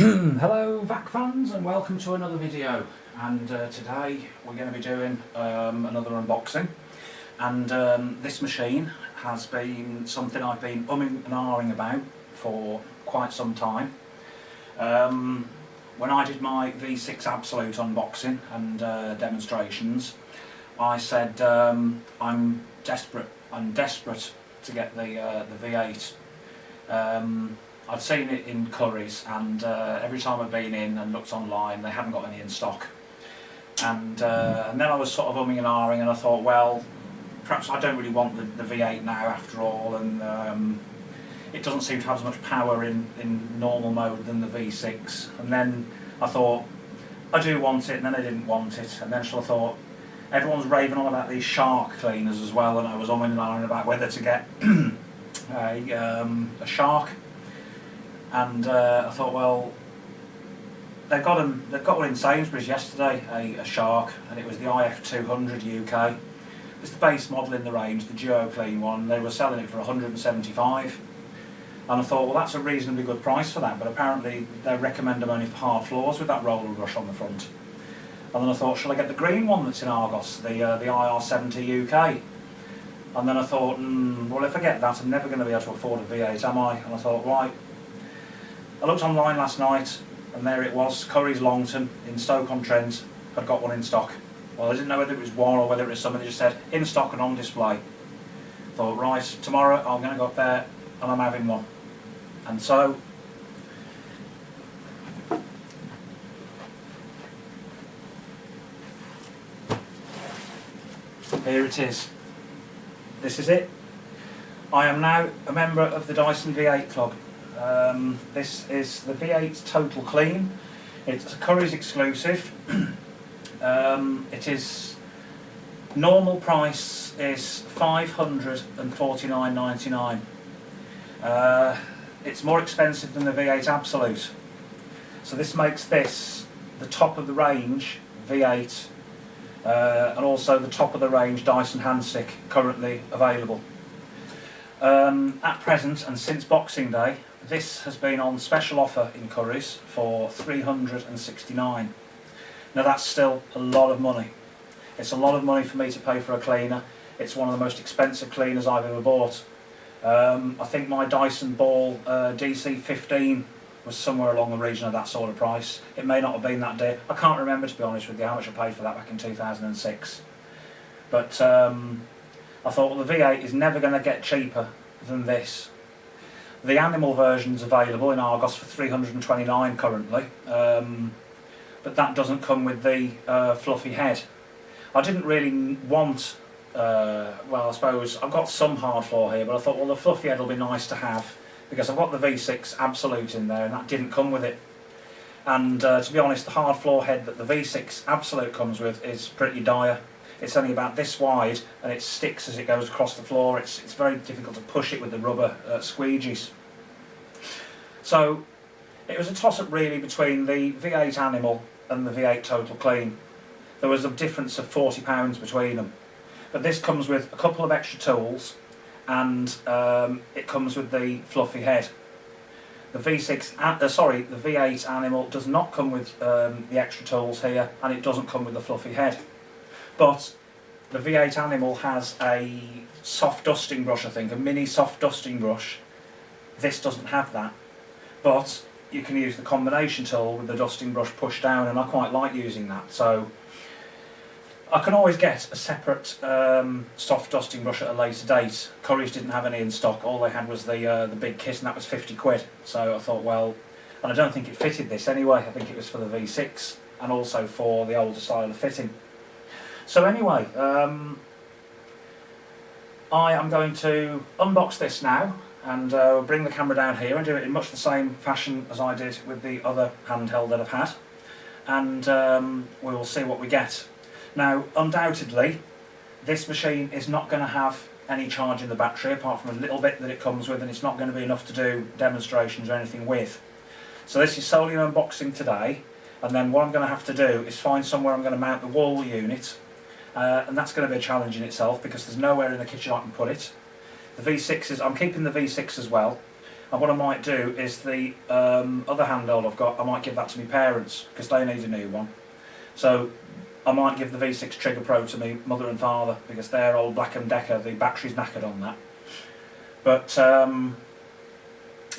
Hello VAC fans and welcome to another video, and today we're going to be doing another unboxing, and this machine has been something I've been umming and ahhing about for quite some time. When I did my V6 Absolute unboxing and demonstrations, I said I'm desperate to get the V8. I'd seen it in Curry's, and every time I've been in and looked online, they haven't got any in stock. And then I was sort of umming and ahhing, and I thought, well, perhaps I don't really want the V8 now after all, and it doesn't seem to have as much power in normal mode than the V6. And then I thought, I do want it, and then I didn't want it, and then I thought, everyone's raving on about these shark cleaners as well, and I was umming and ahhing about whether to get a shark. And I thought, well, they've got one in Sainsbury's yesterday, a shark, and it was the IF200 UK. It's the base model in the range, the Duo Clean one. They were selling it for 175, and I thought, well, that's a reasonably good price for that. But apparently they recommend them only for hard floors with that roller brush on the front. And then I thought, shall I get the green one that's in Argos, the IR70 UK? And then I thought, well, if I get that, I'm never going to be able to afford a V8, am I? And I thought, right. I looked online last night, and there it was, Curry's Longton in Stoke-on-Trent had got one in stock. Well, I didn't know whether it was one or whether it was somebody just said in stock and on display. Thought, right, tomorrow I'm going to go up there and I'm having one. And so here it is. This is it. I am now a member of the Dyson V8 Club. This is the V8 Total Clean. It's a Curry's exclusive. It is normal price is $549.99. It's more expensive than the V8 Absolute. So this makes this the top of the range V8 and also the top of the range Dyson handstick currently available. At present and since Boxing Day, this has been on special offer in Curry's for $369. Now that's still a lot of money. It's a lot of money for me to pay for a cleaner. It's one of the most expensive cleaners I've ever bought. I think my Dyson Ball DC15 was somewhere along the region of that sort of price. It may not have been that dear. I can't remember, to be honest with you, how much I paid for that back in 2006. But I thought, well, the V8 is never going to get cheaper than this. The animal version's available in Argos for $329 currently, but that doesn't come with the fluffy head. I didn't really want, well, I suppose I've got some hard floor here, but I thought, well, the fluffy head will be nice to have because I've got the V6 Absolute in there and that didn't come with it. And to be honest, the hard floor head that the V6 Absolute comes with is pretty dire. It's only about this wide and it sticks as it goes across the floor. It's very difficult to push it with the rubber squeegees. So it was a toss-up really between the V8 Animal and the V8 Total Clean. There was a difference of £40 between them. But this comes with a couple of extra tools, and it comes with the fluffy head. The V8 Animal does not come with the extra tools here, and it doesn't come with the fluffy head. But the V8 Animal has a soft dusting brush, I think, a mini soft dusting brush. This doesn't have that, but you can use the combination tool with the dusting brush pushed down, and I quite like using that. So I can always get a separate soft dusting brush at a later date. Curry's didn't have any in stock. All they had was the big kit, and that was 50 quid. So I thought, well, and I don't think it fitted this anyway. I think it was for the V6 and also for the older style of fitting. So anyway, I am going to unbox this now and bring the camera down here and do it in much the same fashion as I did with the other handheld that I've had, and we will see what we get. Now, undoubtedly, this machine is not going to have any charge in the battery apart from a little bit that it comes with, and it's not going to be enough to do demonstrations or anything with. So this is solely an unboxing today, and then what I'm going to have to do is find somewhere I'm going to mount the wall unit. And that's going to be a challenge in itself because there's nowhere in the kitchen I can put it. The V6 I'm keeping the V6 as well. And what I might do is the other handheld I've got, I might give that to my parents because they need a new one. So I might give the V6 Trigger Pro to my mother and father because they're old Black & Decker, the battery's knackered on that. But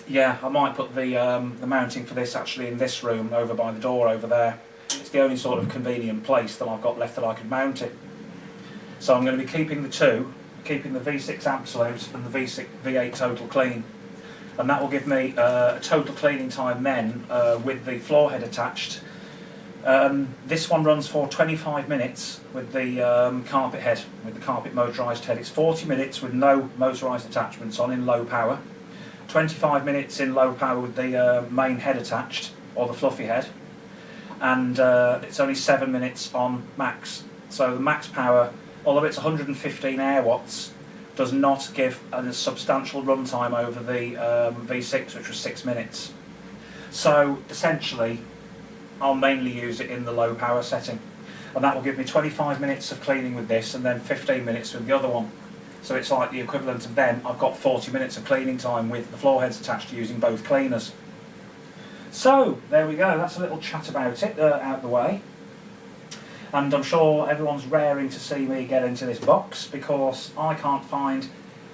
yeah, I might put the mounting for this actually in this room over by the door over there. It's the only sort of convenient place that I've got left that I could mount it. So I'm going to be keeping the two, keeping the V6 Absolute and the V8 Total Clean. And that will give me a total cleaning time then with the floor head attached. This one runs for 25 minutes with the carpet head, with the carpet motorised head. It's 40 minutes with no motorised attachments on in low power. 25 minutes in low power with the main head attached, or the fluffy head. And it's only 7 minutes on max. So the max power, although it's 115 air watts, does not give a substantial runtime over the V6, which was 6 minutes. So essentially, I'll mainly use it in the low power setting. And that will give me 25 minutes of cleaning with this and then 15 minutes with the other one. So it's like the equivalent of then, I've got 40 minutes of cleaning time with the floor heads attached using both cleaners. So, there we go, that's a little chat about it out the way. And I'm sure everyone's raring to see me get into this box because I can't find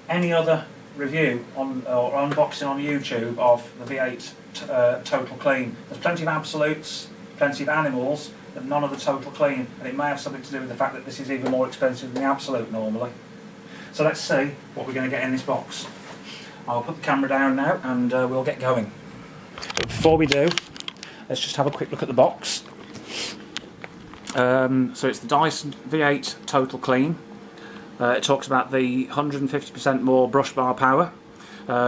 any other review on or unboxing on YouTube of the V8 Total Clean. There's plenty of Absolutes, plenty of Animals, but none of the Total Clean. And it may have something to do with the fact that this is even more expensive than the Absolute normally. So let's see what we're going to get in this box. I'll put the camera down now and we'll get going. But before we do, let's just have a quick look at the box. So it's the Dyson V8 Total Clean. It talks about the 150% more brush bar power,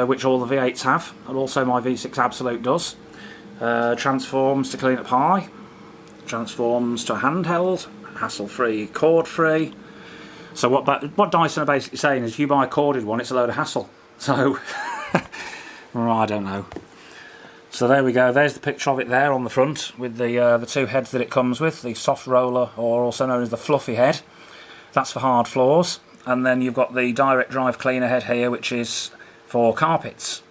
which all the V8s have, and also my V6 Absolute does. Transforms to clean up high, transforms to handheld, hassle-free, cord-free. So what Dyson are basically saying is if you buy a corded one, it's a load of hassle. So, well, I don't know. So there we go, there's the picture of it there on the front with the two heads that it comes with, the soft roller, or also known as the fluffy head. That's for hard floors. And then you've got the direct drive cleaner head here, which is for carpets.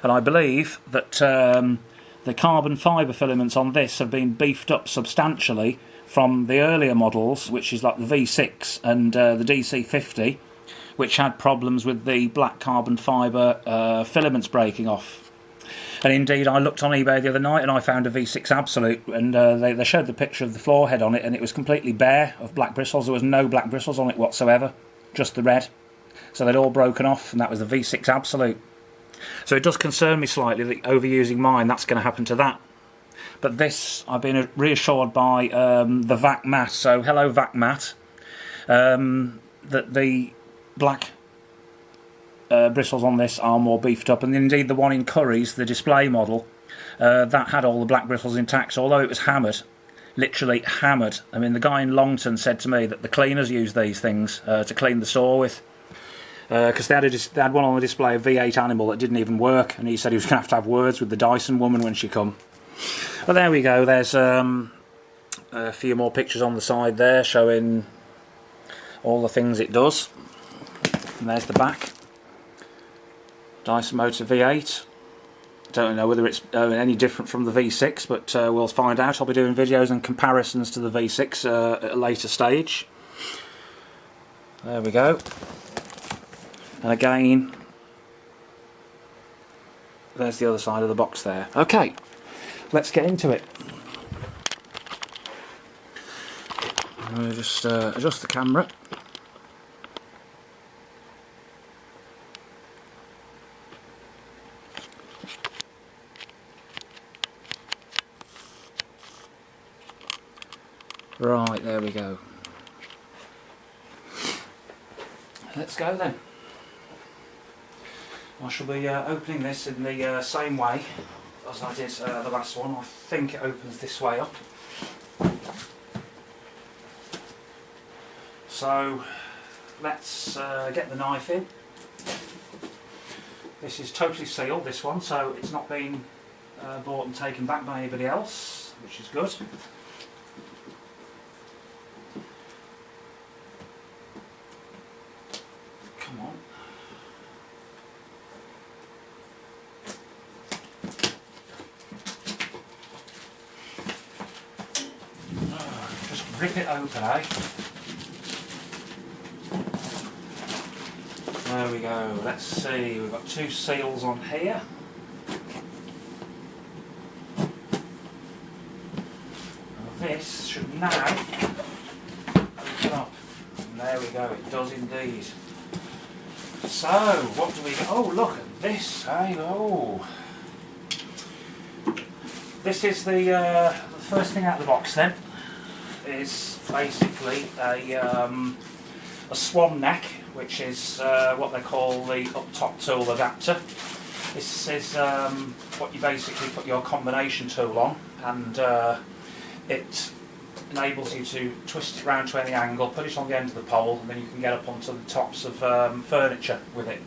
And I believe that the carbon fibre filaments on this have been beefed up substantially from the earlier models, which is like the V6 and the DC50, which had problems with the black carbon fibre filaments breaking off. And indeed, I looked on eBay the other night and I found a V6 Absolute, and they showed the picture of the floor head on it, and it was completely bare of black bristles. There was no black bristles on it whatsoever, just the red. So they'd all broken off, and that was the V6 Absolute. So it does concern me slightly that overusing mine, that's going to happen to that. But this, I've been reassured by the Vac Mat, so hello Vac Mat, that the black bristles on this are more beefed up, and indeed the one in Curry's, the display model, that had all the black bristles intact, so although it was hammered, literally hammered. I mean, the guy in Longton said to me that the cleaners use these things to clean the saw with, because they had one on the display, a V8 Animal, that didn't even work, and he said he was going to have words with the Dyson woman when she come. But there we go, there's a few more pictures on the side there showing all the things it does. And there's the back. Dyson Motor V8. Don't know whether it's any different from the V6, but we'll find out. I'll be doing videos and comparisons to the V6 at a later stage. There we go. And again, there's the other side of the box there. Okay, let's get into it. I'm going to just adjust the camera. Right, there we go. Let's go then. I shall be opening this in the same way as I did the last one. I think it opens this way up. So let's get the knife in. This is totally sealed, this one, so it's not been bought and taken back by anybody else, which is good. Come on. rip it open, eh? There we go. Let's see, we've got 2 seals on here. This should now open up. And there we go, it does indeed. So, what do we get? Oh, look at this, hey, oh. This is the first thing out of the box then, is basically a swan neck, which is what they call the up-top tool adapter. This is what you basically put your combination tool on, and it enables you to twist it round to any angle, put it on the end of the pole, and then you can get up onto the tops of furniture with it.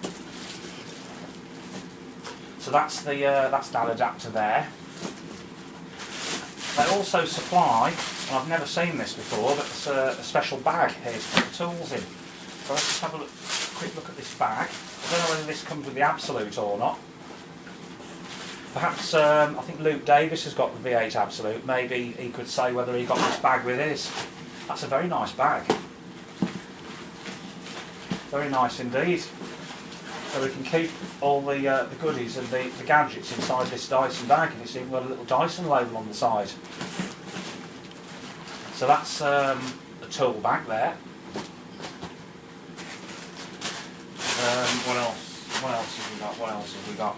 So that's that adapter there. They also supply, and I've never seen this before, but it's a special bag here to put the tools in. So let's just have a quick look at this bag. I don't know whether this comes with the Absolute or not. Perhaps, I think Luke Davis has got the V8 Absolute. Maybe he could say whether he got this bag with his. That's a very nice bag. Very nice indeed. So we can keep all the goodies and the gadgets inside this Dyson bag, and it's even got a little Dyson label on the side. So that's a tool bag there. What else? What else have we got? What else have we got?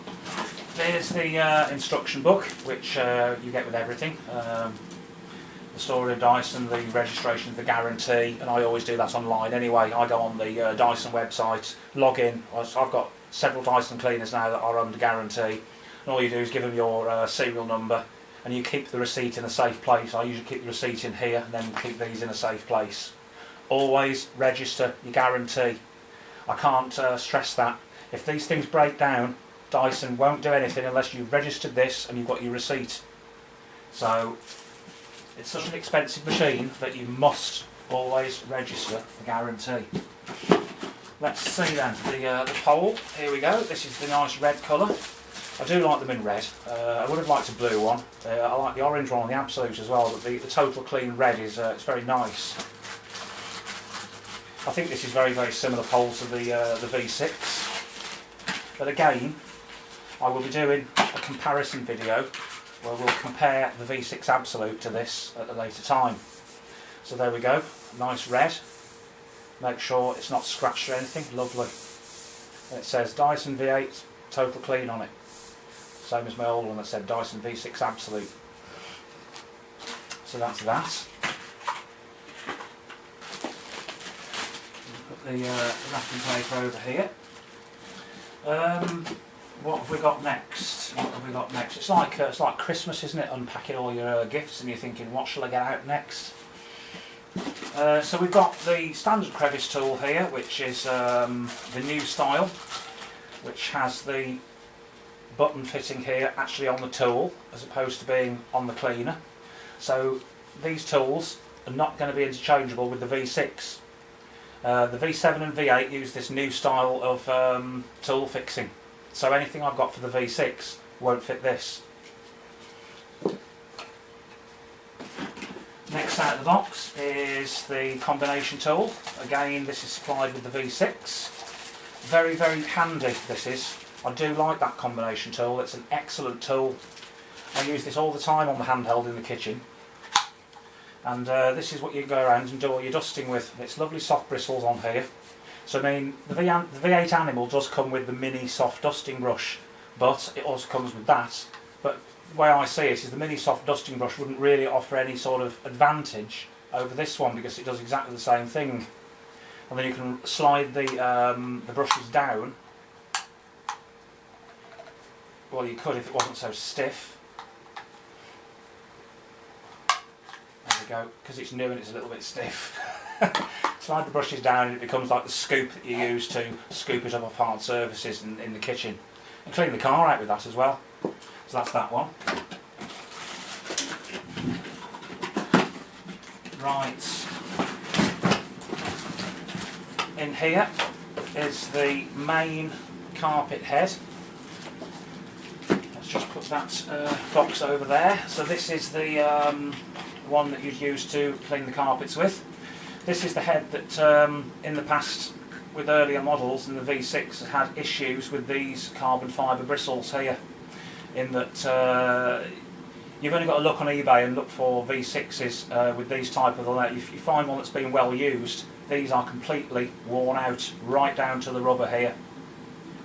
There's the instruction book, which you get with everything. The story of Dyson, the registration, the guarantee, and I always do that online anyway. I go on the Dyson website, log in. I've got several Dyson cleaners now that are under guarantee, and all you do is give them your serial number, and you keep the receipt in a safe place. I usually keep the receipt in here, and then keep these in a safe place. Always register your guarantee. I can't stress that. If these things break down, Dyson won't do anything unless you've registered this and you've got your receipt. So it's such an expensive machine that you must always register the guarantee. Let's see then, the pole, here we go. This is the nice red colour. I do like them in red. I would have liked a blue one. I like the orange one on the Absolute as well, but the Total Clean red is it's very nice. I think this is very, very similar pole to the V6. But again, I will be doing a comparison video where we'll compare the V6 Absolute to this at a later time. So there we go, nice red. Make sure it's not scratched or anything, lovely. And it says Dyson V8 Total Clean on it. Same as my old one that said Dyson V6 Absolute. So that's that. Put the wrapping paper over here. What have we got next? What have we got next? It's like Christmas, isn't it? Unpacking all your gifts and you're thinking, what shall I get out next? So we've got the standard Crevice Tool here, which is the new style, which has the button fitting here actually on the tool as opposed to being on the cleaner. So these tools are not going to be interchangeable with the V6. The V7 and V8 use this new style of tool fixing. So anything I've got for the V6 won't fit this. Next out of the box is the combination tool. Again, this is supplied with the V6. Very, very handy this is. I do like that combination tool. It's an excellent tool. I use this all the time on the handheld in the kitchen. And this is what you can go around and do all your dusting with. It's lovely soft bristles on here. So I mean, the V8 Animal does come with the mini soft dusting brush, but it also comes with that. But the way I see it is the mini soft dusting brush wouldn't really offer any sort of advantage over this one because it does exactly the same thing. And then you can slide the brushes down. Well, you could if it wasn't so stiff. There we go, because it's new and it's a little bit stiff. Slide the brushes down and it becomes like the scoop that you use to scoop it up off hard surfaces in the kitchen. And clean the car out with that as well. So that's that one. Right. In here is the main carpet head. Let's just put that box over there. So this is the one that you'd use to clean the carpets with. This is the head that in the past with earlier models in the V6 has had issues with these carbon fibre bristles here, in that you've only got to look on eBay and look for V6s with these type of, if you find one that's been well used, these are completely worn out right down to the rubber here.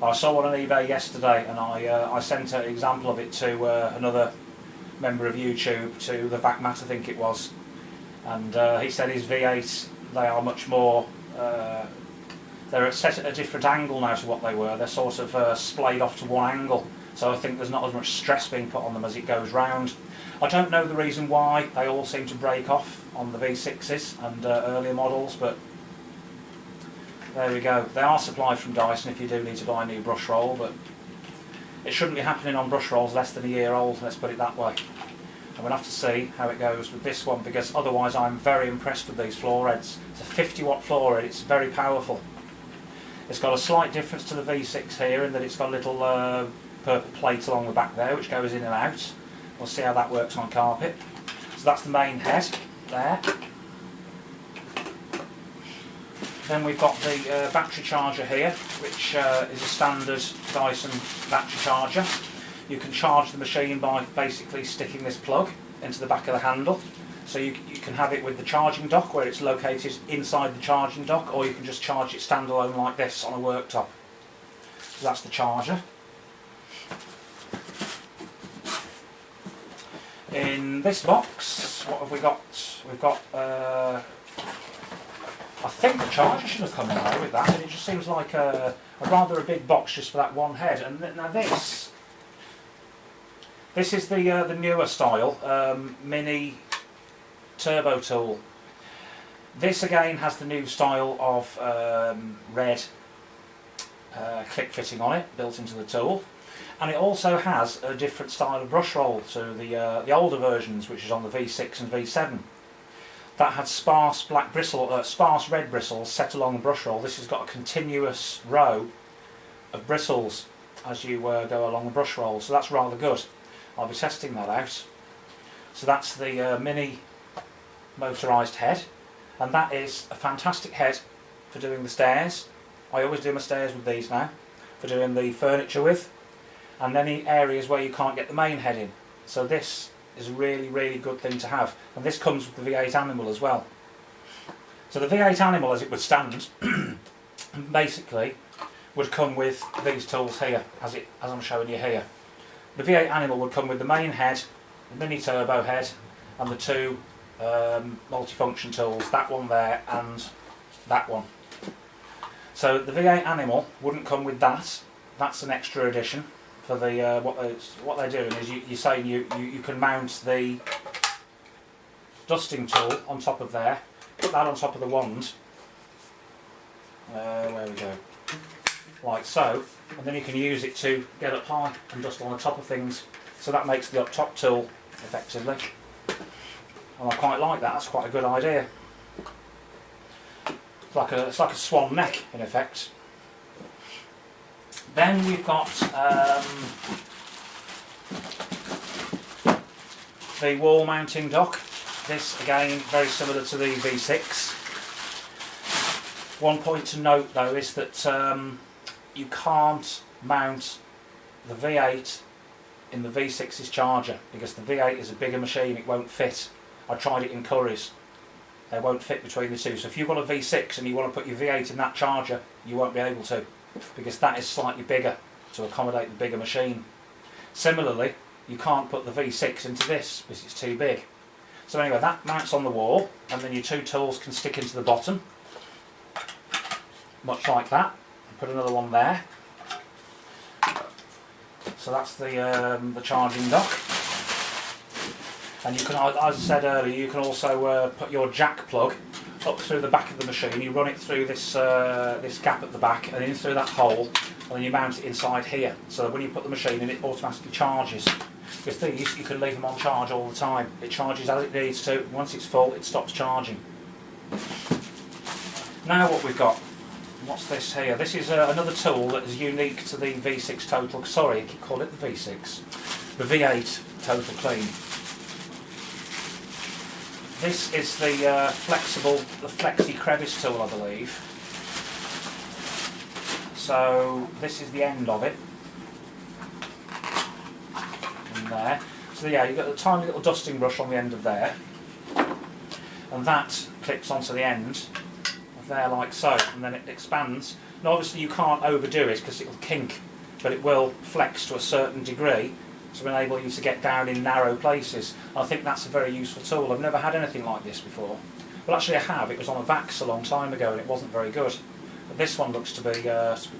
I saw one on eBay yesterday, and I sent an example of it to another member of YouTube, to the VacMat I think it was, and he said his V8s, they are much more, they're set at a different angle now to what they were. They're sort of splayed off to one angle, so I think there's not as much stress being put on them as it goes round. I don't know the reason why they all seem to break off on the V6s and earlier models, but there we go. They are supplied from Dyson if you do need to buy a new brush roll, but it shouldn't be happening on brush rolls less than a year old, let's put it that way. And we'll have to see how it goes with this one, because otherwise I'm very impressed with these floor heads. It's a 50 watt floor head, it's very powerful. It's got a slight difference to the V6 here in that it's got a little purple plate along the back there which goes in and out. We'll see how that works on carpet. So that's the main head there. Then we've got the battery charger here, which is a standard Dyson battery charger. You can charge the machine by basically sticking this plug into the back of the handle. So you can have it with the charging dock where it's located inside the charging dock, or you can just charge it standalone like this on a worktop. So that's the charger. In this box, what have we got? We've got, I think the charger should have come in there with that, and it just seems like a rather a big box just for that one head. And now this is the newer style, mini turbo tool. This again has the new style of red click fitting on it, built into the tool. And it also has a different style of brush roll to the older versions, which is on the V6 and V7. That had sparse sparse red bristles set along the brush roll. This has got a continuous row of bristles as you go along the brush roll, so that's rather good. I'll be testing that out. So that's the mini motorised head, and that is a fantastic head for doing the stairs. I always do my stairs with these now, for doing the furniture with, and any areas where you can't get the main head in. So this is a really, really good thing to have, and this comes with the V8 Animal as well. So the V8 Animal, as it would stand, basically would come with these tools here, as I'm showing you here. The V8 Animal would come with the main head, the mini turbo head, and the two multifunction tools, that one there and that one. So the V8 Animal wouldn't come with that. That's an extra addition. For the what they're doing is you're saying you can mount the dusting tool on top of there, put that on top of the wand, where we go, like so, and then you can use it to get up high and dust on the top of things. So that makes the up top tool effectively, and I quite like that. That's quite a good idea. It's like a swan neck in effect. Then we've got the wall mounting dock. This again very similar to the V6. One point to note though is that you can't mount the V8 in the V6's charger, because the V8 is a bigger machine, it won't fit. I tried it in Curry's, they won't fit between the two. So if you've got a V6 and you want to put your V8 in that charger, you won't be able to, because that is slightly bigger to accommodate the bigger machine. Similarly, you can't put the V6 into this because it's too big. So anyway, that mounts on the wall, and then your two tools can stick into the bottom, much like that. Put another one there. So that's the charging dock. And you can, as I said earlier, you can also put your jack plug up through the back of the machine. You run it through this this gap at the back and in through that hole, and then you mount it inside here. So that when you put the machine in, it automatically charges. With these, you can leave them on charge all the time. It charges as it needs to. Once it's full, it stops charging. Now what we've got, what's this here? This is another tool that is unique to the V6 Total, sorry, I keep calling it the V6, the V8 Total Clean. This is the flexi crevice tool, I believe. So this is the end of it. In there. So yeah, you've got a tiny little dusting brush on the end of there, and that clips onto the end of there like so, and then it expands. Now obviously you can't overdo it because it'll kink, but it will flex to a certain degree to enable you to get down in narrow places. I think that's a very useful tool. I've never had anything like this before. Well, actually I have. It was on a Vax a long time ago and it wasn't very good. But this one looks to be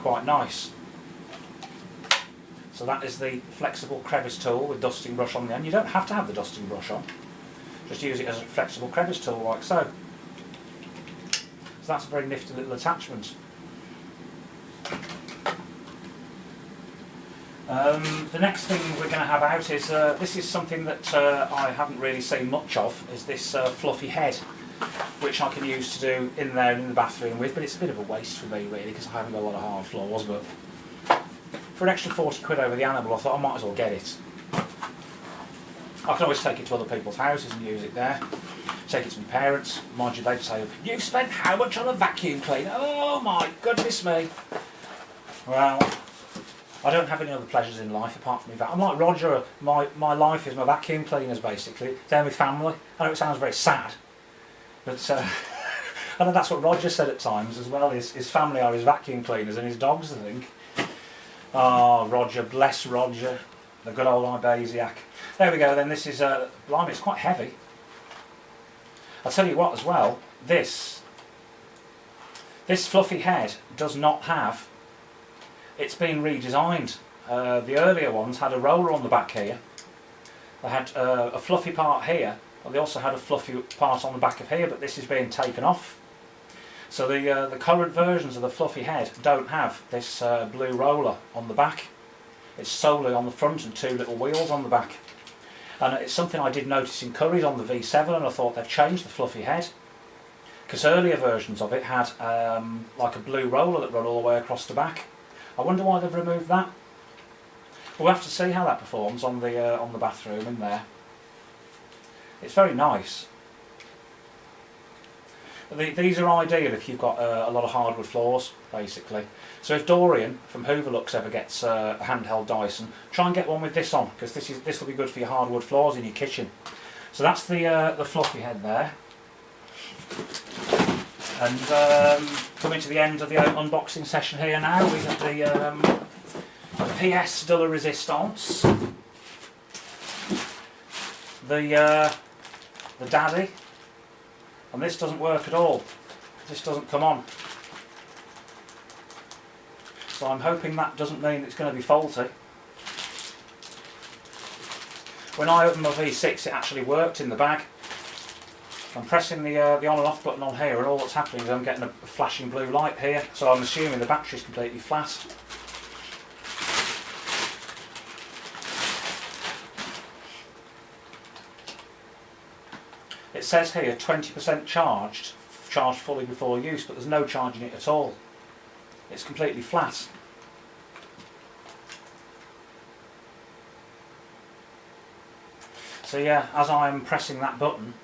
quite nice. So that is the flexible crevice tool with dusting brush on the end. You don't have to have the dusting brush on. Just use it as a flexible crevice tool like so. So that's a very nifty little attachment. The next thing we're going to have out is, this is something that I haven't really seen much of, is this fluffy head, which I can use to do in there in the bathroom with, but it's a bit of a waste for me really because I haven't got a lot of hard floors, but for an extra 40 quid over the animal I thought I might as well get it. I can always take it to other people's houses and use it there. Take it to my parents, mind you they'd say, "You've spent how much on a vacuum cleaner?" Oh my goodness me. Well, I don't have any other pleasures in life apart from that. I'm like Roger, my life is my vacuum cleaners basically. They're my family. I know it sounds very sad, but I know that's what Roger said at times as well. His family are his vacuum cleaners and his dogs, I think. Oh, Roger, bless Roger, the good old Ibasiac. There we go then, this is, blimey, it's quite heavy. I'll tell you what as well, this fluffy head does not have, it's been redesigned. The earlier ones had a roller on the back here. They had a fluffy part here, and they also had a fluffy part on the back of here, but this is being taken off. So the current versions of the fluffy head don't have this blue roller on the back. It's solely on the front and two little wheels on the back. And it's something I did notice in Curry's on the V7, and I thought they've changed the fluffy head. Because earlier versions of it had like a blue roller that ran all the way across the back. I wonder why they've removed that. We'll have to see how that performs on the bathroom in there. It's very nice. These are ideal if you've got a lot of hardwood floors, basically. So if Dorian from Hooverlux ever gets a handheld Dyson, try and get one with this on, because this will be good for your hardwood floors in your kitchen. So that's the fluffy head there. And coming to the end of the unboxing session here now, we have the PS de la Resistance, the Daddy. And this doesn't work at all. This doesn't come on. So I'm hoping that doesn't mean it's going to be faulty. When I opened my V6 it actually worked in the bag. I'm pressing the on and off button on here and all that's happening is I'm getting a flashing blue light here. So I'm assuming the battery's completely flat. It says here 20% charged fully before use, but there's no charging it at all. It's completely flat. So yeah, as I'm pressing that button,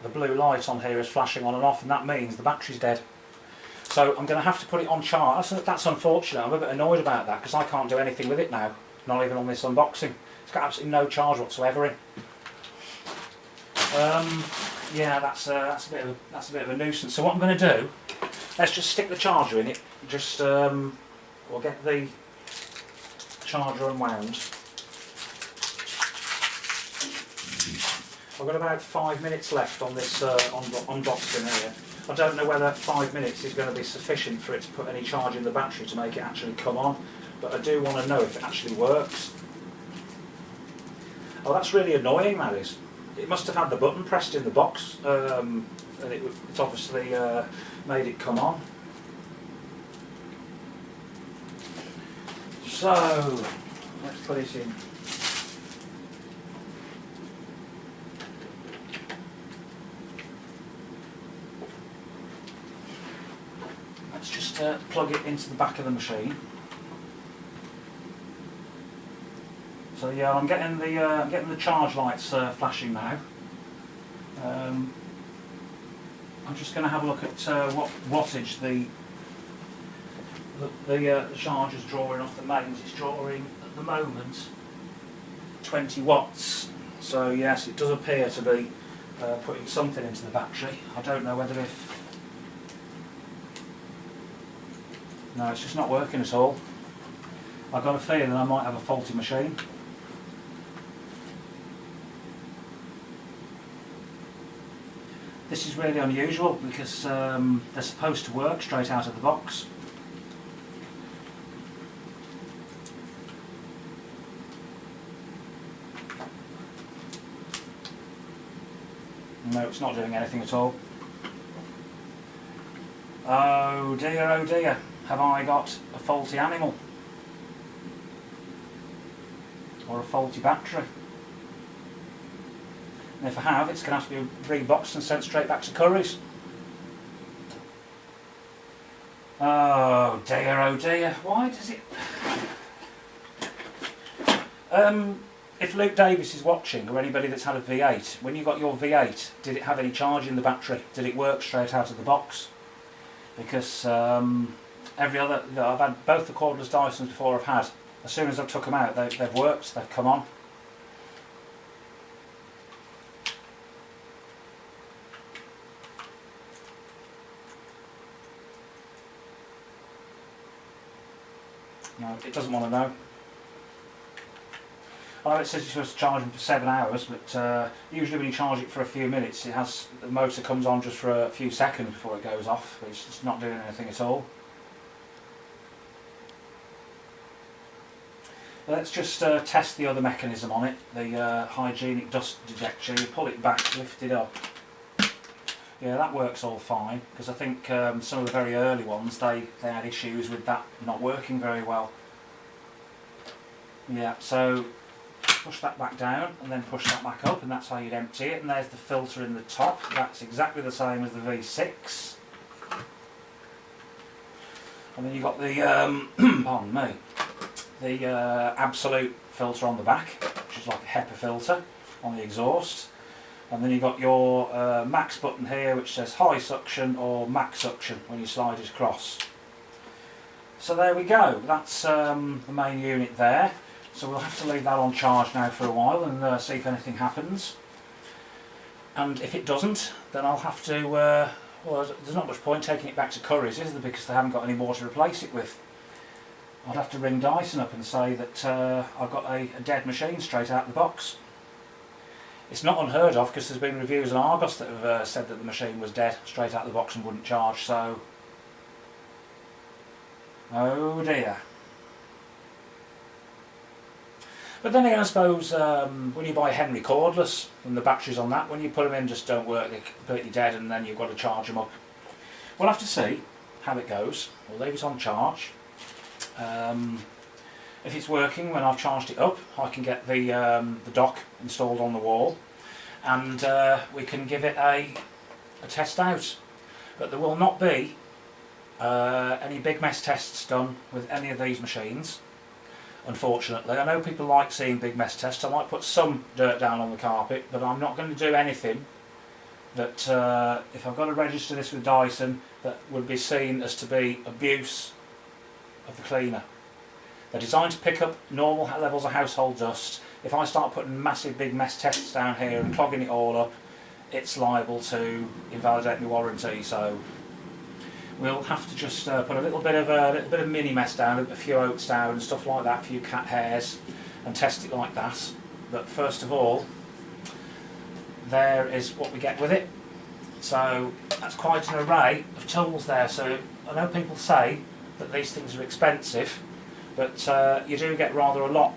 the blue light on here is flashing on and off, and that means the battery's dead. So I'm going to have to put it on charge. That's unfortunate. I'm a bit annoyed about that because I can't do anything with it now, not even on this unboxing. It's got absolutely no charge whatsoever in. Yeah, that's a bit of a nuisance. So what I'm going to do, let's just stick the charger in it. Just we'll get the charger unwound. I've got about 5 minutes left on this unboxing here. I don't know whether 5 minutes is going to be sufficient for it to put any charge in the battery to make it actually come on, but I do want to know if it actually works. Oh, that's really annoying, that is. It must have had the button pressed in the box, and it's obviously made it come on. So, let's put it in. Let's just plug it into the back of the machine. So yeah, I'm getting the charge lights flashing now. I'm just going to have a look at what wattage the charger's drawing off the mains. It's drawing at the moment 20 watts. So yes, it does appear to be putting something into the battery. I don't know whether no, it's just not working at all. I've got a feeling I might have a faulty machine. This is really unusual because they're supposed to work straight out of the box. No, it's not doing anything at all. Oh dear, have I got a faulty animal? Or a faulty battery? And if I have, it's going to have to be reboxed and sent straight back to Curry's. Oh dear, why does it... if Luke Davis is watching, or anybody that's had a V8, when you got your V8, did it have any charge in the battery? Did it work straight out of the box? Because every other... I've had both the cordless Dysons before I've had. As soon as I took them out, they've worked, they've come on. No, it doesn't want to know. I know it says you're supposed to charge them for 7 hours, but usually when you charge it for a few minutes, the motor comes on just for a few seconds before it goes off. But it's just not doing anything at all. Let's just test the other mechanism on it, the hygienic dust detector. You pull it back, lift it up. Yeah, that works all fine, because I think some of the very early ones, they had issues with that not working very well. Yeah, so push that back down and then push that back up, and that's how you'd empty it. And there's the filter in the top. That's exactly the same as the V6. And then you've got the, pardon me, the absolute filter on the back, which is like a HEPA filter on the exhaust. And then you've got your max button here, which says high suction or max suction when you slide it across. So there we go, that's the main unit there. So we'll have to leave that on charge now for a while and see if anything happens. And if it doesn't, then I'll have to, well, there's not much point taking it back to Curry's, is there, because they haven't got any more to replace it with. I'd have to ring Dyson up and say that I've got a dead machine straight out of the box. It's not unheard of, because there's been reviews on Argos that have said that the machine was dead straight out of the box and wouldn't charge, so... Oh dear. But then again, I suppose when you buy Henry cordless and the batteries on that, when you put them in just don't work, they're completely dead, and then you've got to charge them up. We'll have to see how it goes. We'll leave it on charge. If it's working when I've charged it up, I can get the dock installed on the wall, and we can give it a test out. But there will not be any big mess tests done with any of these machines, unfortunately. I know people like seeing big mess tests. I might put some dirt down on the carpet, but I'm not going to do anything that, if I've got to register this with Dyson, that would be seen as to be abuse of the cleaner. They're designed to pick up normal levels of household dust. If I start putting massive big mess tests down here and clogging it all up, it's liable to invalidate my warranty. So we'll have to just put a little bit of mini mess down, a few oats down and stuff like that, a few cat hairs, and test it like that. But first of all, there is what we get with it. So that's quite an array of tools there. So I know people say that these things are expensive, but you do get rather a lot.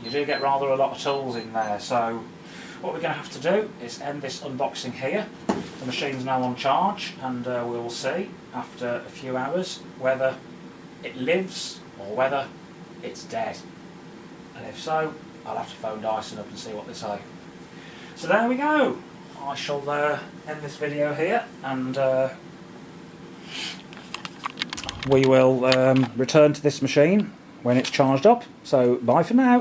You do get rather a lot of tools in there. So what we're going to have to do is end this unboxing here. The machine's now on charge, and we will see after a few hours whether it lives or whether it's dead. And if so, I'll have to phone Dyson up and see what they say. So there we go. I shall end this video here, and we will return to this machine when it's charged up. So bye for now.